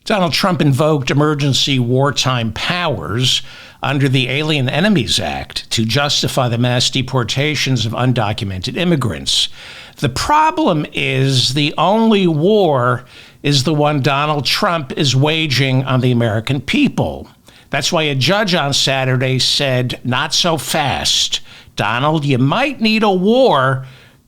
Donald Trump invoked emergency wartime powers under the Alien Enemies Act to justify the mass deportations of undocumented immigrants. The problem is the only war is the one Donald Trump is waging on the American people. That's why a judge on Saturday said, "Not so fast. Donald, you might need a war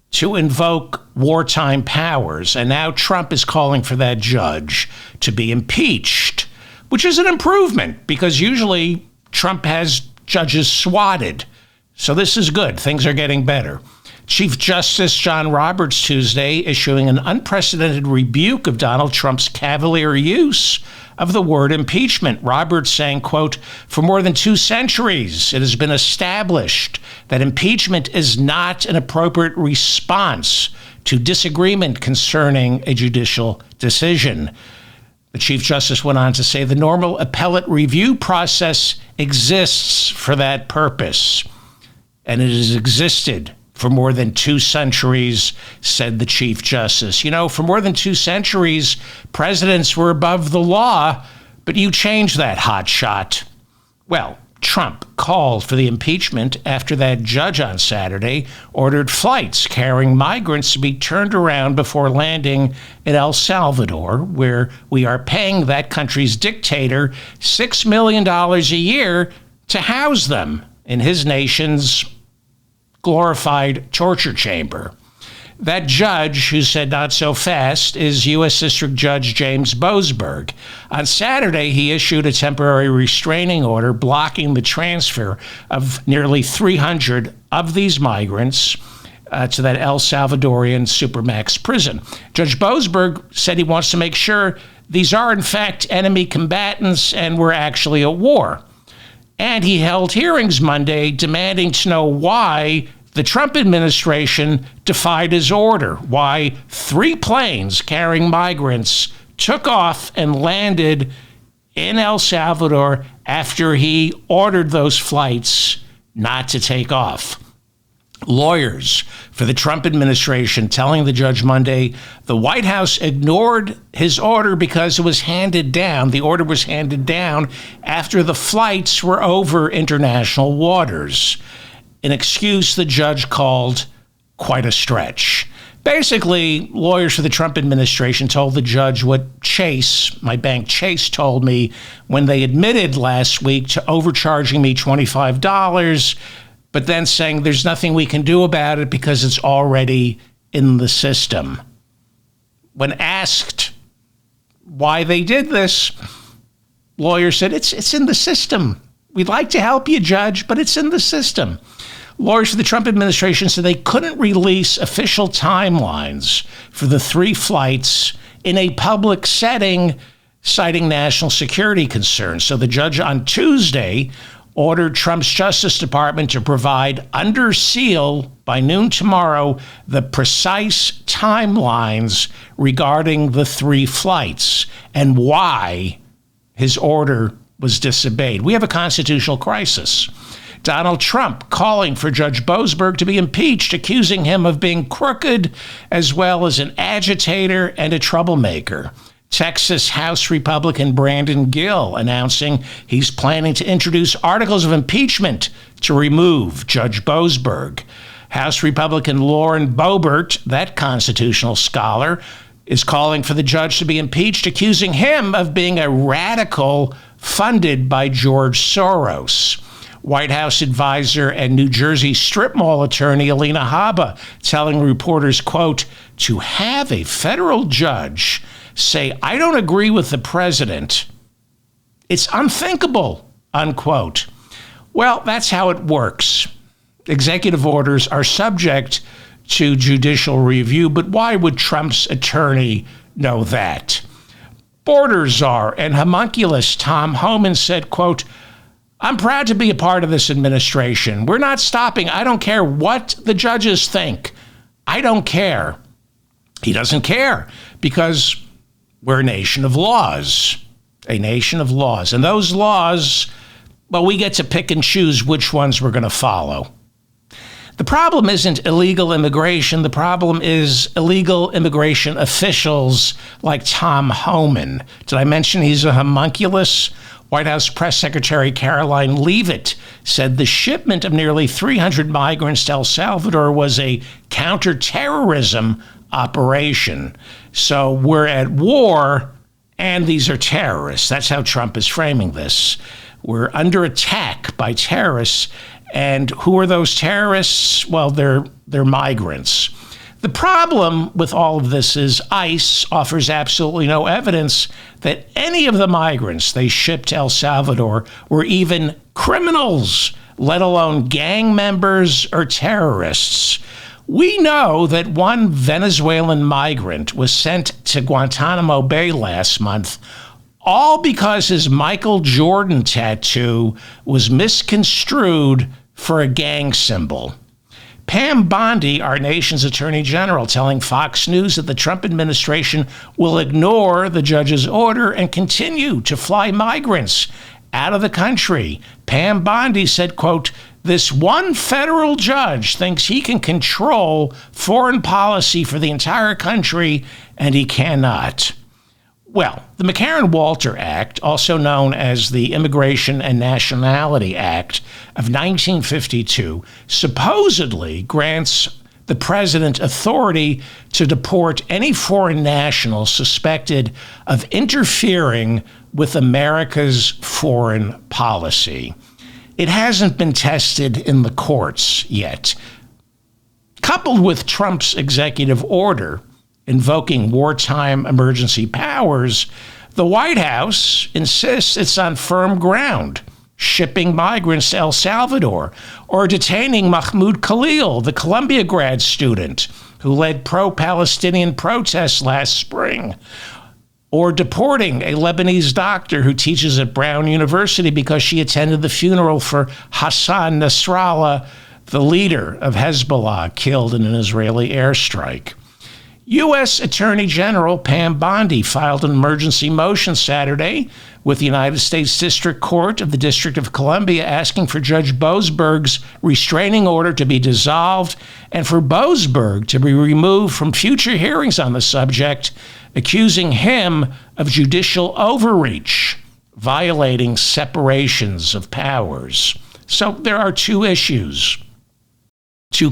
to invoke wartime powers." And now Trump is calling for that judge to be impeached, which is an improvement because usually Trump has judges swatted. So this is good. Things are getting better. Chief Justice John Roberts Tuesday issuing an unprecedented rebuke of Donald Trump's cavalier use of the word impeachment. Roberts saying, quote, "For more than 2 centuries, it has been established that impeachment is not an appropriate response to disagreement concerning a judicial decision." The Chief Justice went on to say the normal appellate review process exists for that purpose, and it has existed for more than 2 centuries, said the Chief Justice. You know, for more than 2 centuries, presidents were above the law, but you changed that, hotshot. Well, Trump called for the impeachment after that judge on Saturday ordered flights carrying migrants to be turned around before landing in El Salvador, where we are paying that country's dictator $6 million a year to house them in his nation's glorified torture chamber. That judge who said not so fast is U.S. District Judge James Boasberg. On Saturday, he issued a temporary restraining order blocking the transfer of nearly 300 of these migrants to that El Salvadorian Supermax prison. Judge Boasberg said he wants to make sure these are, in fact, enemy combatants and we're actually at war. And he held hearings Monday demanding to know why the Trump administration defied his order, why 3 planes carrying migrants took off and landed in El Salvador after he ordered those flights not to take off. Lawyers for the Trump administration telling the judge Monday the White House ignored his order because it was handed down. The order was handed down after the flights were over international waters, an excuse the judge called quite a stretch. Basically, lawyers for the Trump administration told the judge what Chase, my bank Chase, told me when they admitted last week to overcharging me $25, but then saying there's nothing we can do about it because it's already in the system. When asked why they did this, lawyers said, it's in the system. We'd like to help you, Judge, but it's in the system. Lawyers for the Trump administration said they couldn't release official timelines for the 3 flights in a public setting, citing national security concerns. So the judge on Tuesday ordered Trump's Justice Department to provide under seal by noon tomorrow the precise timelines regarding the 3 flights and why his order was disobeyed. We have a constitutional crisis. Donald Trump calling for Judge Boasberg to be impeached, accusing him of being crooked as well as an agitator and a troublemaker. Texas House Republican Brandon Gill announcing he's planning to introduce articles of impeachment to remove Judge Boasberg. House Republican Lauren Boebert, that constitutional scholar, is calling for the judge to be impeached, accusing him of being a radical funded by George Soros. White House advisor and New Jersey strip mall attorney Alina Habba telling reporters, quote, "To have a federal judge say, I don't agree with the president, it's unthinkable," unquote. Well, that's how it works. Executive orders are subject to judicial review, but why would Trump's attorney know that? Border czar and homunculus Tom Homan said, quote, "I'm proud to be a part of this administration. We're not stopping. I don't care what the judges think. I don't care." He doesn't care because we're a nation of laws, a nation of laws. And those laws, well, we get to pick and choose which ones we're going to follow. The problem isn't illegal immigration. The problem is illegal immigration officials like Tom Homan. Did I mention he's a homunculus? White House Press Secretary Caroline Leavitt said the shipment of nearly 300 migrants to El Salvador was a counterterrorism operation. So we're at war, and these are terrorists. That's how Trump is framing this. We're under attack by terrorists. And who are those terrorists? Well, they're migrants. The problem with all of this is ICE offers absolutely no evidence that any of the migrants they shipped to El Salvador were even criminals, let alone gang members or terrorists. We know that one Venezuelan migrant was sent to Guantanamo Bay last month, all because his Michael Jordan tattoo was misconstrued for a gang symbol. Pam Bondi, our nation's attorney general, telling Fox News that the Trump administration will ignore the judge's order and continue to fly migrants out of the country. Pam Bondi said, quote, "This one federal judge thinks he can control foreign policy for the entire country, and he cannot." Well, the McCarran-Walter Act, also known as the Immigration and Nationality Act of 1952, supposedly grants the president authority to deport any foreign national suspected of interfering with America's foreign policy. It hasn't been tested in the courts yet. Coupled with Trump's executive order invoking wartime emergency powers, the White House insists it's on firm ground, shipping migrants to El Salvador, or detaining Mahmoud Khalil, the Columbia grad student who led pro-Palestinian protests last spring, or deporting a Lebanese doctor who teaches at Brown University because she attended the funeral for Hassan Nasrallah, the leader of Hezbollah, killed in an Israeli airstrike. U.S. Attorney General Pam Bondi filed an emergency motion Saturday with the United States District Court of the District of Columbia asking for Judge Boasberg's restraining order to be dissolved and for Boasberg to be removed from future hearings on the subject, accusing him of judicial overreach, violating separations of powers. So there are two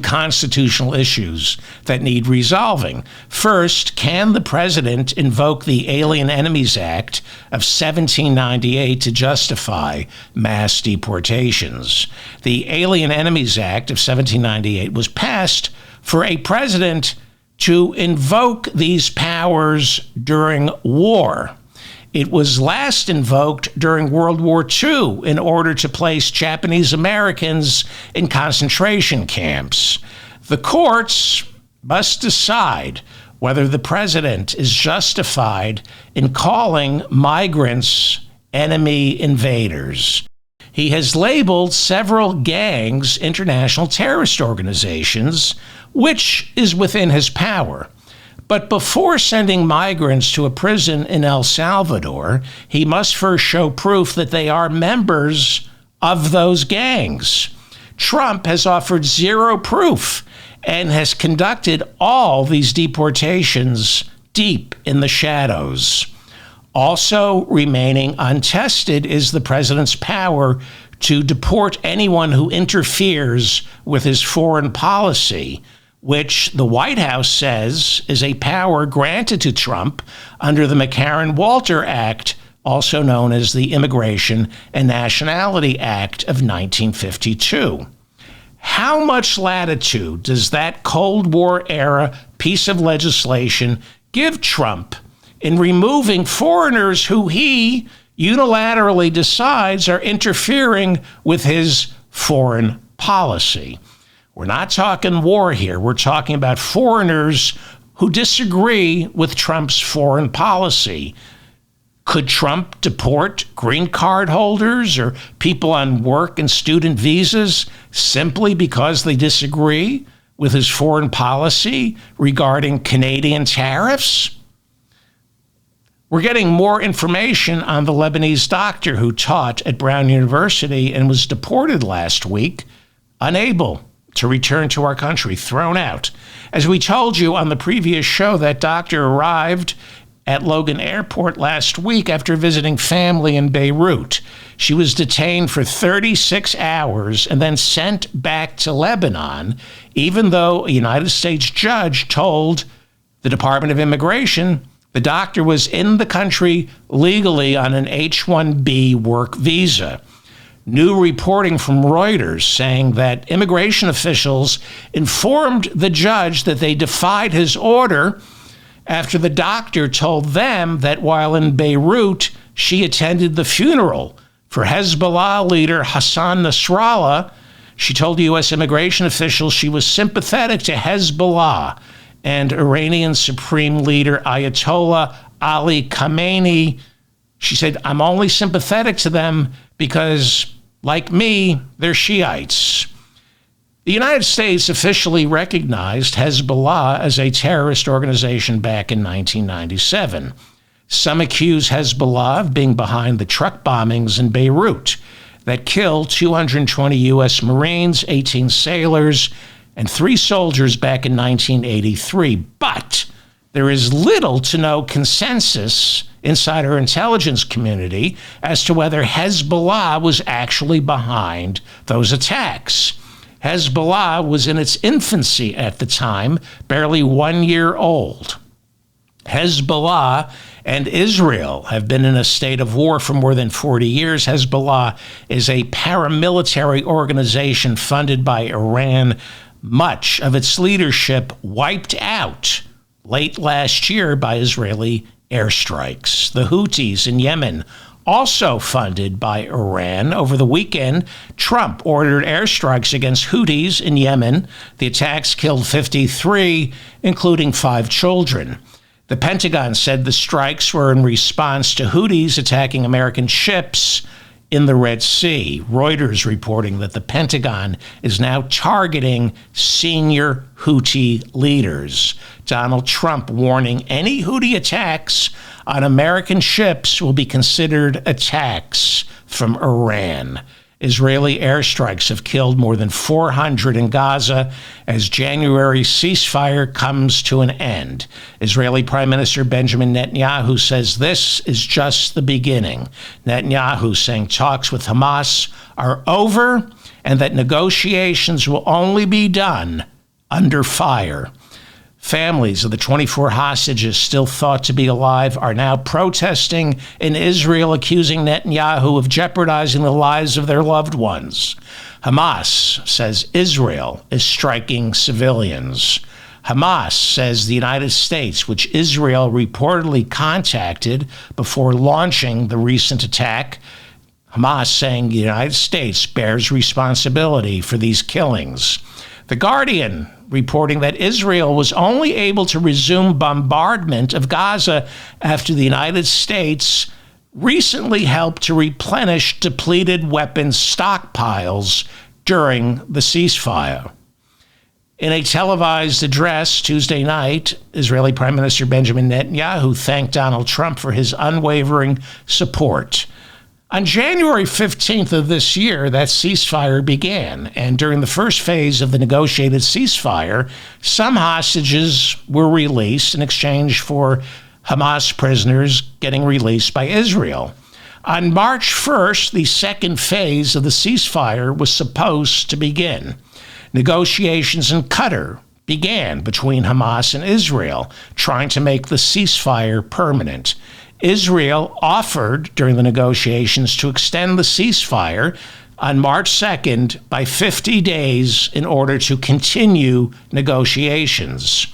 constitutional issues that need resolving. First, can the president invoke the Alien Enemies Act of 1798 to justify mass deportations? The Alien Enemies Act of 1798 was passed for a president to invoke these powers during war. It was last invoked during World War II in order to place Japanese Americans in concentration camps. The courts must decide whether the president is justified in calling migrants enemy invaders. He has labeled several gangs international terrorist organizations, which is within his power. But before sending migrants to a prison in El Salvador, he must first show proof that they are members of those gangs. Trump has offered zero proof and has conducted all these deportations deep in the shadows. Also remaining untested is the president's power to deport anyone who interferes with his foreign policy, which the White House says is a power granted to Trump under the McCarran-Walter Act, also known as the Immigration and Nationality Act of 1952. How much latitude does that Cold War-era piece of legislation give Trump in removing foreigners who he unilaterally decides are interfering with his foreign policy? We're not talking war here. We're talking about foreigners who disagree with Trump's foreign policy. Could Trump deport green card holders or people on work and student visas simply because they disagree with his foreign policy regarding Canadian tariffs? We're getting more information on the Lebanese doctor who taught at Brown University and was deported last week, unable to return to our country, thrown out. As we told you on the previous show, that doctor arrived at Logan Airport last week after visiting family in Beirut. She was detained for 36 hours and then sent back to Lebanon, even though a United States judge told the Department of Immigration the doctor was in the country legally on an H-1B work visa. New reporting from Reuters saying that immigration officials informed the judge that they defied his order after the doctor told them that while in Beirut, she attended the funeral for Hezbollah leader Hassan Nasrallah. She told U.S. immigration officials she was sympathetic to Hezbollah and Iranian Supreme Leader Ayatollah Ali Khamenei. She said, I'm only sympathetic to them because, like me, they're Shiites. The United States officially recognized Hezbollah as a terrorist organization back in 1997. Some accuse Hezbollah of being behind the truck bombings in Beirut that killed 220 U.S. Marines, 18 sailors, and 3 soldiers back in 1983. But there is little to no consensus inside our intelligence community as to whether Hezbollah was actually behind those attacks. Hezbollah was in its infancy at the time, barely 1 year old. Hezbollah and Israel have been in a state of war for more than 40 years. Hezbollah is a paramilitary organization funded by Iran. Much of its leadership wiped out late last year by Israeli airstrikes. The Houthis in Yemen, also funded by Iran. Over the weekend, Trump ordered airstrikes against Houthis in Yemen. The attacks killed 53, including 5 children. The Pentagon said the strikes were in response to Houthis attacking American ships in the Red Sea. Reuters reporting that the Pentagon is now targeting senior Houthi leaders. Donald Trump warning any Houthi attacks on American ships will be considered attacks from Iran. Israeli airstrikes have killed more than 400 in Gaza as January ceasefire comes to an end. Israeli Prime Minister Benjamin Netanyahu says this is just the beginning. Netanyahu saying talks with Hamas are over and that negotiations will only be done under fire. Families of the 24 hostages still thought to be alive are now protesting in Israel, accusing Netanyahu of jeopardizing the lives of their loved ones. Hamas says Israel is striking civilians. Hamas says the United States, which Israel reportedly contacted before launching the recent attack, Hamas saying the United States bears responsibility for these killings. The Guardian reporting that Israel was only able to resume bombardment of Gaza after the United States recently helped to replenish depleted weapons stockpiles during the ceasefire. In a televised address Tuesday night, Israeli Prime Minister Benjamin Netanyahu thanked Donald Trump for his unwavering support. On January 15th of this year, that ceasefire began, and during the first phase of the negotiated ceasefire, some hostages were released in exchange for Hamas prisoners getting released by Israel. On March 1st, the second phase of the ceasefire was supposed to begin. Negotiations in Qatar began between Hamas and Israel, trying to make the ceasefire permanent. Israel offered during the negotiations to extend the ceasefire on March 2nd by 50 days in order to continue negotiations.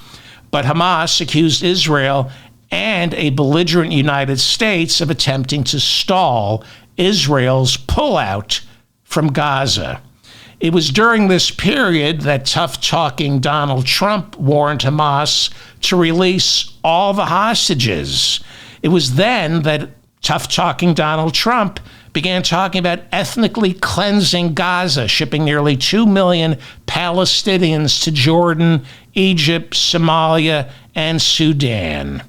But Hamas accused Israel and a belligerent United States of attempting to stall Israel's pullout from Gaza. It was during this period that tough-talking Donald Trump warned Hamas to release all the hostages. It was then that tough-talking Donald Trump began talking about ethnically cleansing Gaza, shipping nearly 2 million Palestinians to Jordan, Egypt, Somalia, and Sudan.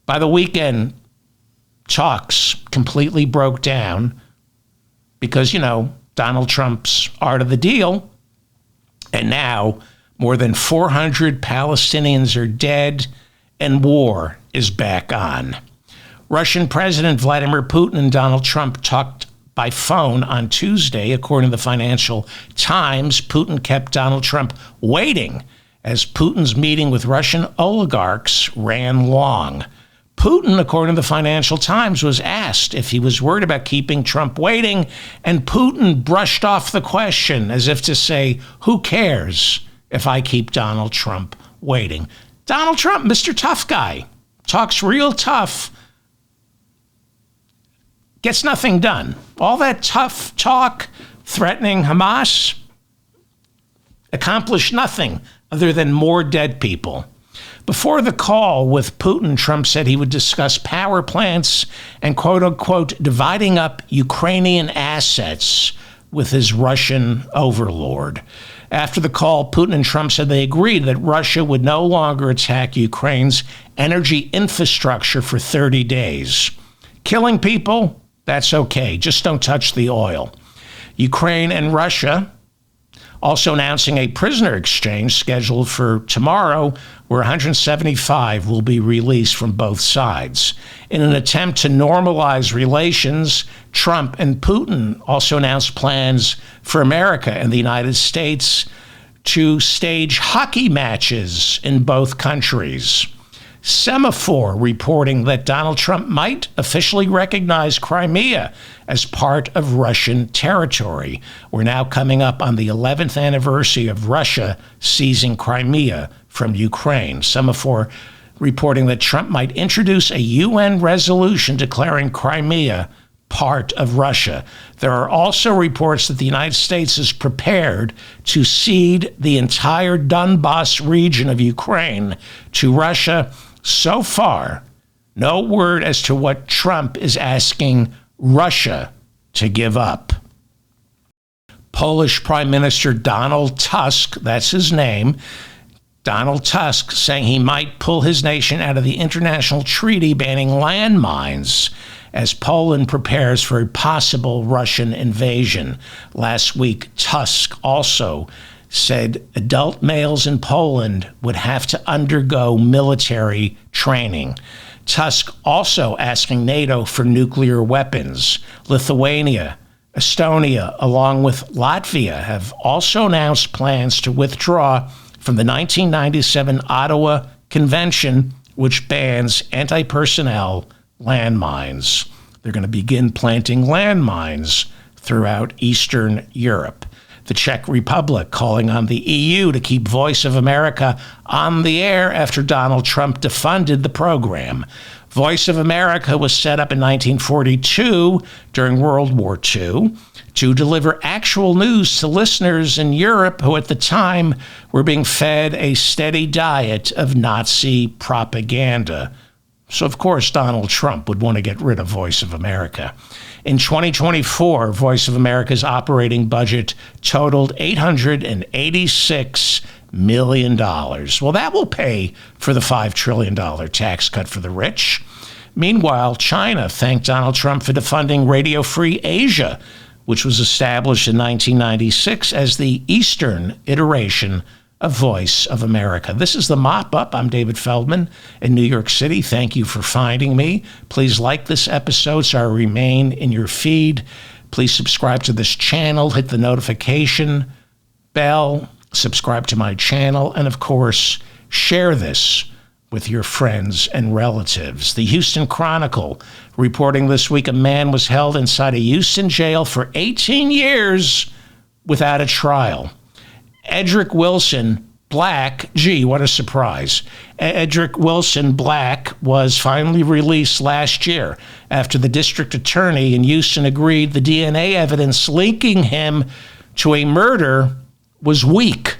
By the weekend, talks completely broke down because, Donald Trump's art of the deal. And now, more than 400 Palestinians are dead, and war is back on. Russian President Vladimir Putin and Donald Trump talked by phone on Tuesday. According to the Financial Times, Putin kept Donald Trump waiting as Putin's meeting with Russian oligarchs ran long. Putin, according to the Financial Times, was asked if he was worried about keeping Trump waiting, and Putin brushed off the question as if to say, who cares if I keep Donald Trump waiting? Donald Trump, Mr. Tough Guy, talks real tough, gets nothing done. All that tough talk threatening Hamas accomplished nothing other than more dead people. Before the call with Putin, Trump said he would discuss power plants and, quote unquote, dividing up Ukrainian assets with his Russian overlord. After the call, Putin and Trump said they agreed that Russia would no longer attack Ukraine's energy infrastructure for 30 days. Killing people? That's okay. Just don't touch the oil. Ukraine and Russia also announcing a prisoner exchange scheduled for tomorrow, where 175 will be released from both sides. In an attempt to normalize relations, Trump and Putin also announced plans for America and the United States to stage hockey matches in both countries. Semaphore reporting that Donald Trump might officially recognize Crimea as part of Russian territory. We're now coming up on the 11th anniversary of Russia seizing Crimea from Ukraine. Semaphore reporting that Trump might introduce a UN resolution declaring Crimea part of Russia. There are also reports that the United States is prepared to cede the entire Donbas region of Ukraine to Russia. So far, no word as to what Trump is asking Russia to give up. Polish Prime Minister Donald Tusk, that's his name, Donald Tusk saying he might pull his nation out of the international treaty banning landmines as Poland prepares for a possible Russian invasion. Last week, Tusk also said adult males in Poland would have to undergo military training. Tusk also asking NATO for nuclear weapons. Lithuania, Estonia, along with Latvia, have also announced plans to withdraw from the 1997 Ottawa Convention, which bans anti-personnel landmines. They're going to begin planting landmines throughout Eastern Europe. The Czech Republic calling on the EU to keep Voice of America on the air after Donald Trump defunded the program. Voice of America was set up in 1942 during World War II to deliver actual news to listeners in Europe who at the time were being fed a steady diet of Nazi propaganda. So, of course, Donald Trump would want to get rid of Voice of America. In 2024, Voice of America's operating budget totaled $886 million. Well, that will pay for the $5 trillion tax cut for the rich. Meanwhile, China thanked Donald Trump for defunding Radio Free Asia, which was established in 1996 as the Eastern iteration of Voice of America. This is the Mop Up. I'm David Feldman in New York City. Thank you for finding me. Please like this episode so I remain in your feed. Please subscribe to this channel, hit the notification bell, subscribe to my channel, and of course, share this with your friends and relatives. The Houston Chronicle reporting this week a man was held inside a Houston jail for 18 years without a trial. Edric Wilson Black, gee, what a surprise. Edric Wilson Black was finally released last year after the district attorney in Houston agreed the DNA evidence linking him to a murder was weak.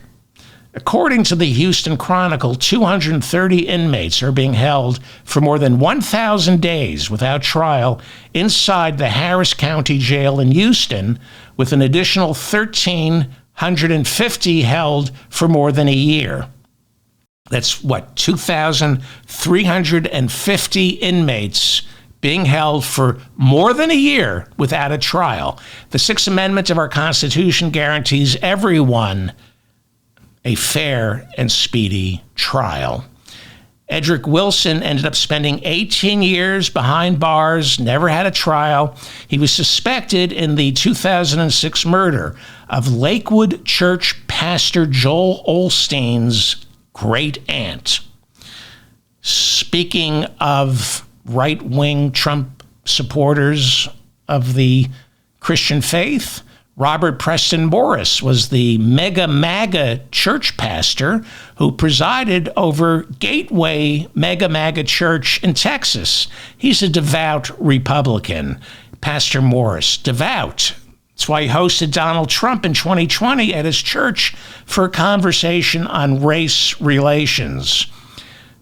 According to the Houston Chronicle, 230 inmates are being held for more than 1,000 days without trial inside the Harris County Jail in Houston, with an additional 1,350 held for more than a year. That's 2,350 inmates being held for more than a year without a trial. The Sixth Amendment of our Constitution guarantees everyone a fair and speedy trial. Edric Wilson ended up spending 18 years behind bars, never had a trial. He was suspected in the 2006 murder of Lakewood Church pastor Joel Osteen's great aunt. Speaking of right-wing Trump supporters of the Christian faith, Robert Preston Morris was the mega MAGA church pastor who presided over Gateway Mega MAGA Church in Texas. He's a devout Republican, Pastor Morris, devout. That's why he hosted Donald Trump in 2020 at his church for a conversation on race relations.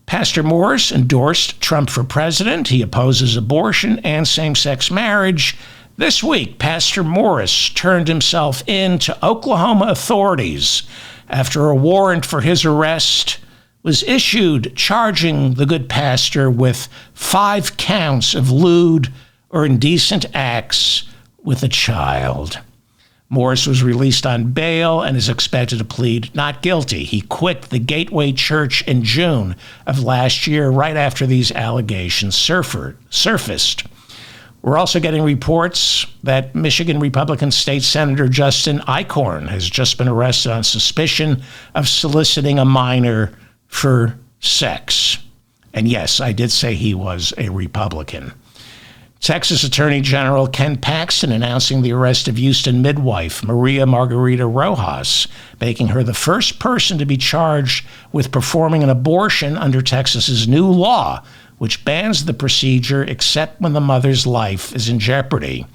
Pastor Morris endorsed Trump for president. He opposes abortion and same-sex marriage. This week, Pastor Morris turned himself in to Oklahoma authorities after a warrant for his arrest was issued, charging the good pastor with 5 counts of lewd or indecent acts with a child. Morris was released on bail and is expected to plead not guilty. He quit the Gateway Church in June of last year, right after these allegations surfaced. We're also getting reports that Michigan Republican State Senator Justin Eichhorn has just been arrested on suspicion of soliciting a minor for sex. And yes, I did say he was a Republican. Texas Attorney General Ken Paxton announcing the arrest of Houston midwife Maria Margarita Rojas, making her the first person to be charged with performing an abortion under Texas's new law, which bans the procedure except when the mother's life is in jeopardy.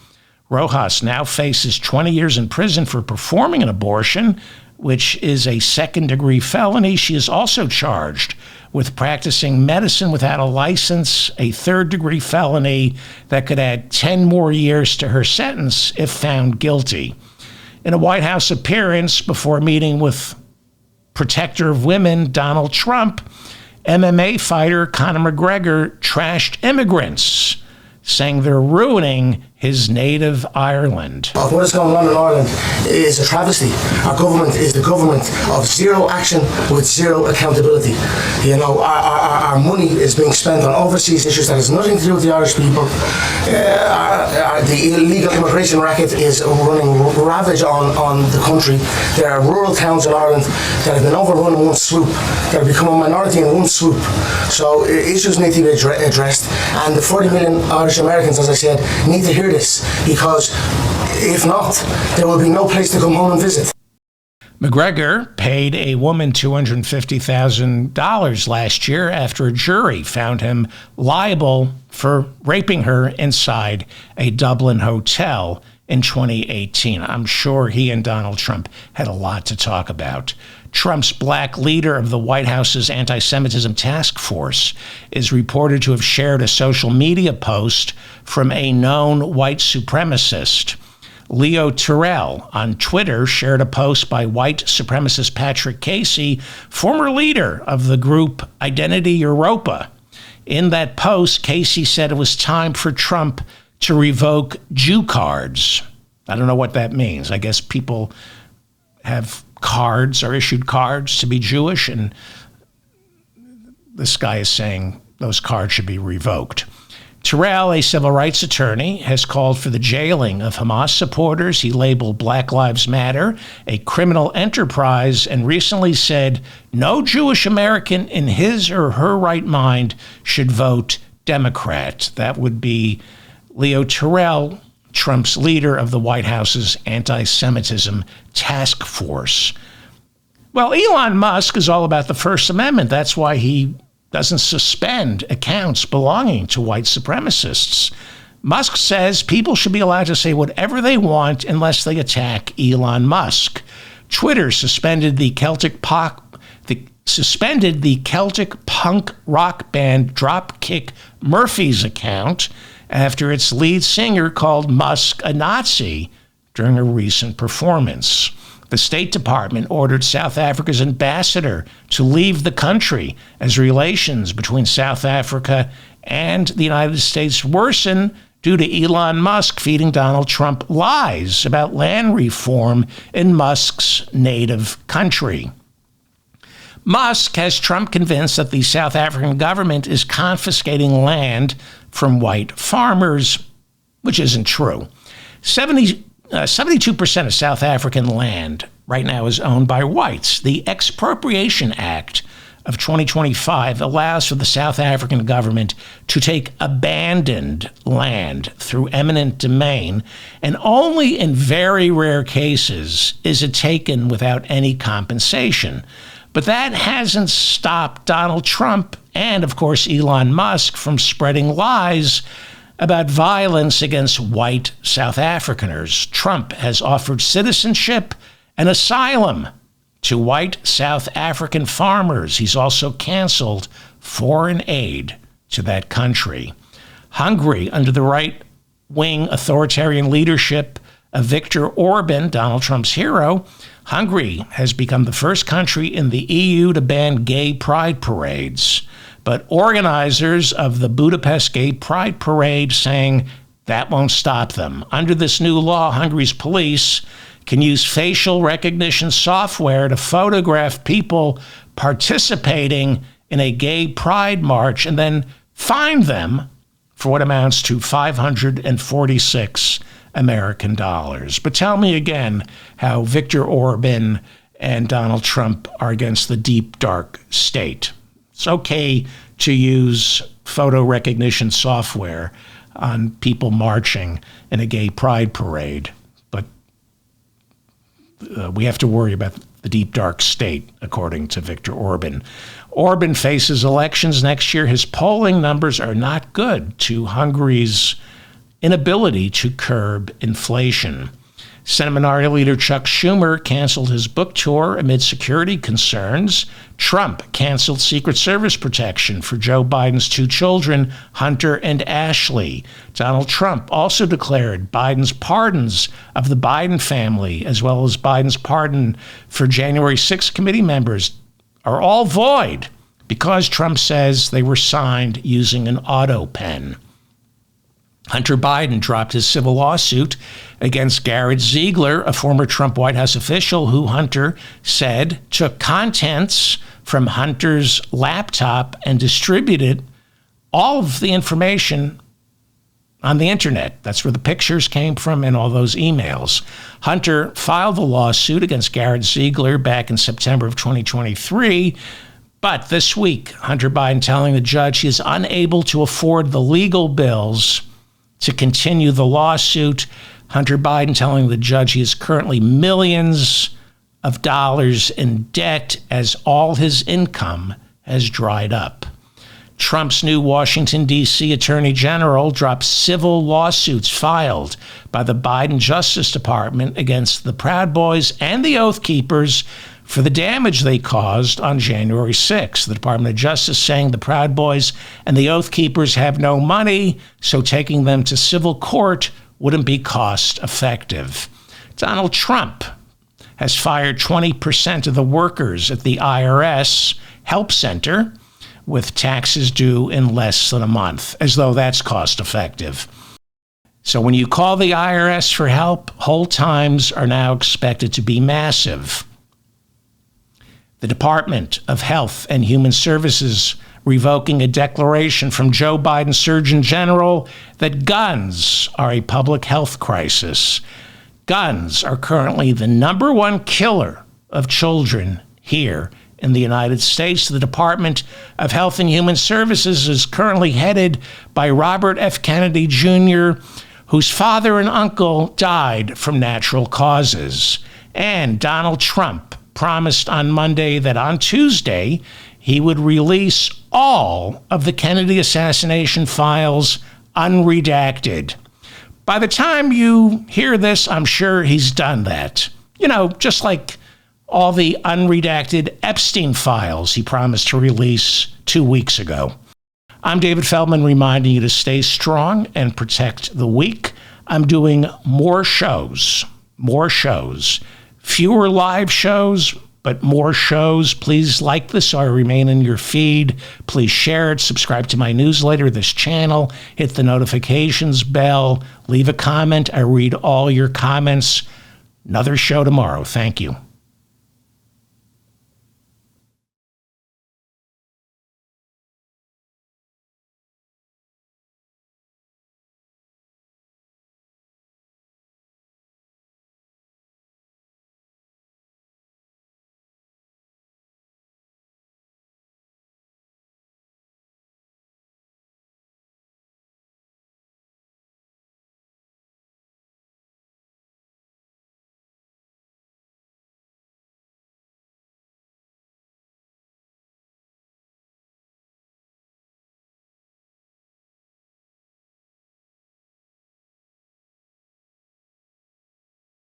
Rojas now faces 20 years in prison for performing an abortion, which is a second-degree felony. She is also charged with practicing medicine without a license, a third-degree felony that could add 10 more years to her sentence if found guilty. In a White House appearance before meeting with protector of women Donald Trump, MMA fighter Conor McGregor trashed immigrants, saying they're ruining his native Ireland. What is going on in Ireland is a travesty. Our government is the government of zero action with zero accountability. You know, our money is being spent on overseas issues that has nothing to do with the Irish people. The illegal immigration racket is running ravage on the country. There are rural towns in Ireland that have been overrun in one swoop, that have become a minority in one swoop. So issues need to be addressed, and the 40 million Irish Americans, as I said, need to hear this, because if not, there will be no place to come home and visit. McGregor paid a woman $250,000 last year after a jury found him liable for raping her inside a Dublin hotel in 2018. I'm sure he and Donald Trump had a lot to talk about. Trump's black leader of the White House's anti-Semitism task force is reported to have shared a social media post from a known white supremacist. Leo Terrell on Twitter shared a post by white supremacist Patrick Casey, former leader of the group Identity Europa. In that post, Casey said it was time for Trump to revoke Jew cards. I don't know what that means. I guess people have cards, are issued cards to be Jewish, and this guy is saying those cards should be revoked. Terrell, a civil rights attorney, has called for the jailing of Hamas supporters. He labeled Black Lives Matter a criminal enterprise and recently said no Jewish American in his or her right mind should vote Democrat. That would be Leo Terrell, Trump's leader of the White House's anti-Semitism task force. Well, Elon Musk is all about the First Amendment. That's why he doesn't suspend accounts belonging to white supremacists. Musk says people should be allowed to say whatever they want unless they attack Elon Musk. Twitter suspended the Celtic punk rock band Dropkick Murphys account after its lead singer called Musk a Nazi during a recent performance. The State Department ordered South Africa's ambassador to leave the country as relations between South Africa and the United States worsen due to Elon Musk feeding Donald Trump lies about land reform in Musk's native country. Musk has Trump convinced that the South African government is confiscating land from white farmers, which isn't true. 72% of South African land right now is owned by whites. The Expropriation Act of 2025 allows for the South African government to take abandoned land through eminent domain, and only in very rare cases is it taken without any compensation. But that hasn't stopped Donald Trump and, of course, Elon Musk from spreading lies about violence against white South Africaners. Trump has offered citizenship and asylum to white South African farmers. He's also canceled foreign aid to that country. Hungary, under the right-wing authoritarian leadership of Viktor Orban, Donald Trump's hero, Hungary has become the first country in the EU to ban gay pride parades. But organizers of the Budapest Gay Pride Parade saying that won't stop them. Under this new law, Hungary's police can use facial recognition software to photograph people participating in a gay pride march and then fine them for what amounts to 546 American dollars. But tell me again how Viktor Orban and Donald Trump are against the deep, dark state. It's okay to use photo recognition software on people marching in a gay pride parade, but we have to worry about the deep, dark state, according to Viktor Orban. Orban faces elections next year. His polling numbers are not good to Hungary's inability to curb inflation. Senate Minority Leader Chuck Schumer canceled his book tour amid security concerns. Trump canceled Secret Service protection for Joe Biden's two children, Hunter and Ashley. Donald Trump also declared Biden's pardons of the Biden family, as well as Biden's pardon for January 6th committee members, are all void because Trump says they were signed using an auto pen. Hunter Biden dropped his civil lawsuit against Garrett Ziegler, a former Trump White House official who Hunter said took contents from Hunter's laptop and distributed all of the information on the internet. That's where the pictures came from and all those emails. Hunter filed a lawsuit against Garrett Ziegler back in September of 2023. But this week, Hunter Biden telling the judge he is unable to afford the legal bills to continue the lawsuit. Hunter Biden telling the judge he is currently millions of dollars in debt as all his income has dried up. Trump's new Washington, D.C. Attorney General dropped civil lawsuits filed by the Biden Justice Department against the Proud Boys and the Oath Keepers for the damage they caused on January 6th. The Department of Justice saying the Proud Boys and the Oath Keepers have no money, so taking them to civil court wouldn't be cost effective. Donald Trump has fired 20% of the workers at the IRS Help Center with taxes due in less than a month, as though that's cost effective. So when you call the IRS for help, hold times are now expected to be massive. The Department of Health and Human Services revoking a declaration from Joe Biden's Surgeon General that guns are a public health crisis. Guns are currently the number one killer of children here in the United States. The Department of Health and Human Services is currently headed by Robert F. Kennedy Jr., whose father and uncle died from natural causes. And Donald Trump promised on Monday that on Tuesday he would release all of the Kennedy assassination files unredacted. By the time you hear this, I'm sure he's done that. You know, just like all the unredacted Epstein files he promised to release 2 weeks ago. I'm David Feldman, reminding you to stay strong and protect the weak. I'm doing more shows. Fewer live shows, but more shows. Please like this so I remain in your feed. Please share it. Subscribe to my newsletter, this channel. Hit the notifications bell. Leave a comment. I read all your comments. Another show tomorrow. Thank you.